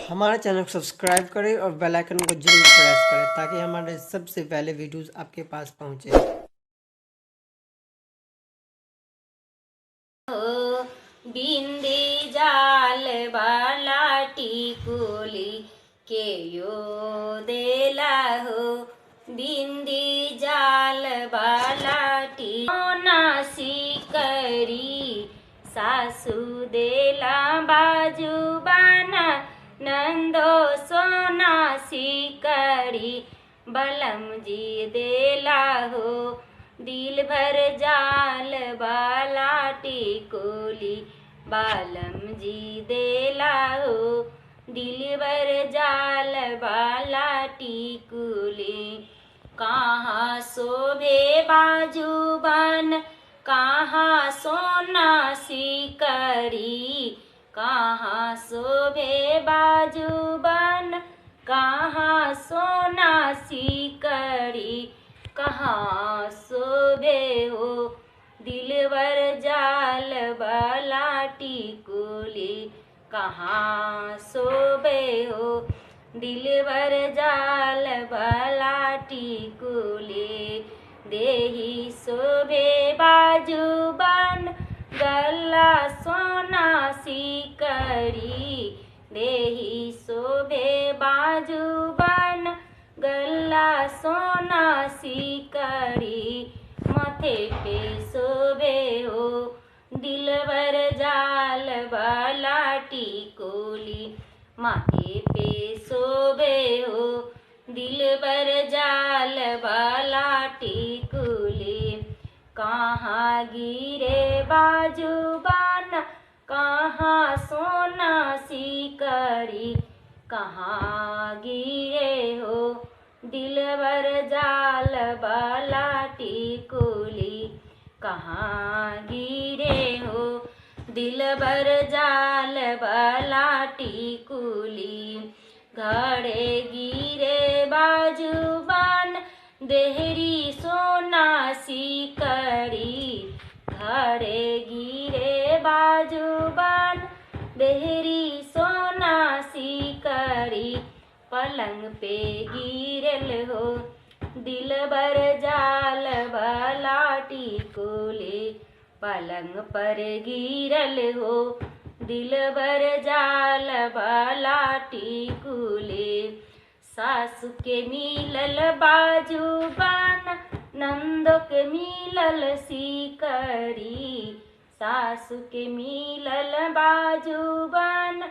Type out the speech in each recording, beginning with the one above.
हमारे चैनल को सब्सक्राइब करें और बेल आइकन को जरूर प्रेस करें ताकि हमारे सबसे पहले वीडियोस आपके पास पहुंचे। बिंदी जाल वाला टिकुली के यो देला हो। बिंदी जाल वाला टिकोना सिकरी सासू देला बाजू बाना नंदो सोना सिकरी बलम जी देला हो। दिल भर जाल वाला टिकोली बालम जी देला हो। दिल भर जाल वाला टिकुली कहाँ शोभे बाजूबन कहाँ सोना सिकरी कहाँ शोभे बाजूबन कहाँ सोना सिकरी कहाँ शोभे हो। दिलवर जाल वाला टिकुली कहाँ शोभे हो। दिलवर जाल वाला टिकुली देही शोभे बाजूबन गला सोना सिकरी देही शोभे बाजूबन गला सोना सिकरी माथे पे शोभे हो। दिलवर जाल वाला टिकुली माथे पे शोभे हो। दिलवर जाल वाला टिकुली कहाँ गिरे बाजूबन कहाँ सोना सिकरी कहाँ गिरे हो। दिलवर जाल वाला टिकुली कहाँ गिरे हो। दिलवर जाल वाला टिकुली घड़े गिरे बाजूबन देहरी सोना सिकरी घड़े गिरे बाजूबन देहरी सोना सिकरी पलंग पे गिरल हो। दिलबर जाल वाला टिकुली पलंग पर गिरल हो। दिलबर जाल वाला टिकुली सासु के मिलल बाजूबन नंदो के मिलल सिकरी सासु के मिलल बाजूबन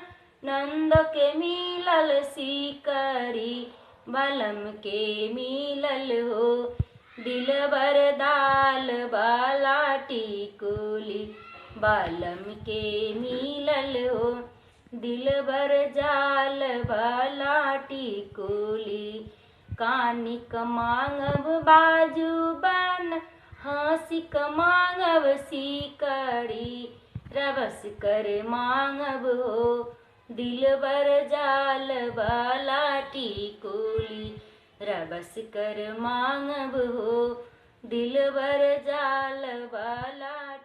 नंद के मिलल सिकरी बलम के मिलल हो। दिलबर दाल वाला टिकुली बलम के मिलल हो। दिलबर जाल वाला टिकुली कानी क मांगब बाजूबन हंसी क मांगब सिकरी रबस कर मांगब हो। दिलबर जाल वाला टिकुली रबस कर मांगब हो। दिलबर जाल वाला